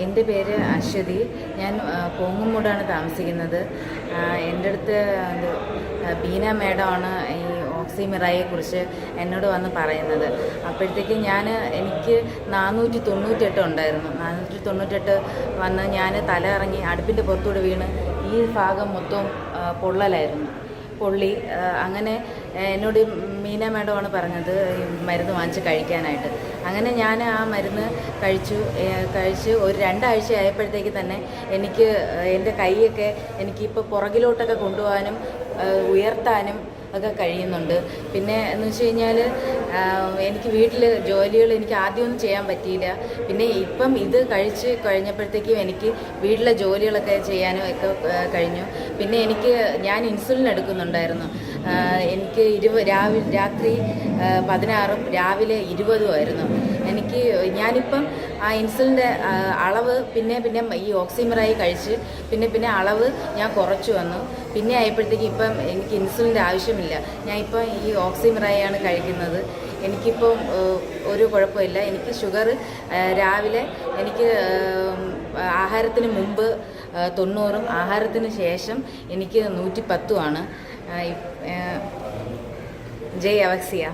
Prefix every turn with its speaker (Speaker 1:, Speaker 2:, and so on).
Speaker 1: എൻ്റെ പേര് അശ്വതി. ഞാൻ പോങ്ങുംമൂടാണ് താമസിക്കുന്നത്. എൻ്റെ അടുത്ത് ബീന മേഡമാണ് ഈ ഓക്സിമിറയെക്കുറിച്ച് എന്നോട് വന്ന് പറയുന്നത്. അപ്പോഴത്തേക്ക് എനിക്ക് 498 ഉണ്ടായിരുന്നു. 498 വന്ന് ഞാൻ തല ഇറങ്ങി അടുപ്പിൻ്റെ പുറത്തൂടെ വീണ് ഈ ഭാഗം മൊത്തം പൊള്ളി. അങ്ങനെ എന്നോട് മീന മേഡമാണ് പറഞ്ഞത് ഈ മരുന്ന് വാങ്ങിച്ച് കഴിക്കാനായിട്ട്. അങ്ങനെ ഞാൻ ആ മരുന്ന് കഴിച്ച് ഒരു 2 ആഴ്ച ആയപ്പോഴത്തേക്ക് തന്നെ എനിക്ക് എൻ്റെ കൈയൊക്കെ എനിക്കിപ്പോൾ പുറകിലോട്ടൊക്കെ കൊണ്ടുപോകാനും ഉയർത്താനും ഒക്കെ കഴിയുന്നുണ്ട്. പിന്നെ എന്ന് വെച്ച് കഴിഞ്ഞാൽ എനിക്ക് വീട്ടിൽ ജോലികൾ എനിക്ക് ആദ്യമൊന്നും ചെയ്യാൻ പറ്റിയില്ല. പിന്നെ ഇപ്പം ഇത് കഴിച്ച് കഴിഞ്ഞപ്പോഴത്തേക്കും എനിക്ക് വീട്ടിലെ ജോലികളൊക്കെ ചെയ്യാനും ഒക്കെ കഴിഞ്ഞു. പിന്നെ ഞാൻ ഇൻസുലിൻ എടുക്കുന്നുണ്ടായിരുന്നു. എനിക്ക് രാത്രി 16ഉം രാവിലെ 20ഉം ആയിരുന്നു. ഞാനിപ്പം ആ ഇൻസുലിൻ്റെ അളവ് പിന്നെ ഈ ഓക്സിമിറായി കഴിച്ച് പിന്നെ അളവ് ഞാൻ കുറച്ച് വന്നു. പിന്നെ ആയപ്പോഴത്തേക്ക് ഇപ്പം എനിക്ക് ഇൻസുലിൻ്റെ ആവശ്യമില്ല. ഞാൻ ഇപ്പം ഈ ഓക്സിമിറായാണ് കഴിക്കുന്നത്. എനിക്കിപ്പം ഒരു കുഴപ്പമില്ല. എനിക്ക് ഷുഗർ രാവിലെ എനിക്ക് ആഹാരത്തിന് മുമ്പ് 90ഉം ആഹാരത്തിന് ശേഷം എനിക്ക് 110ഉമാണ്. ജയ് അവക്സിയ.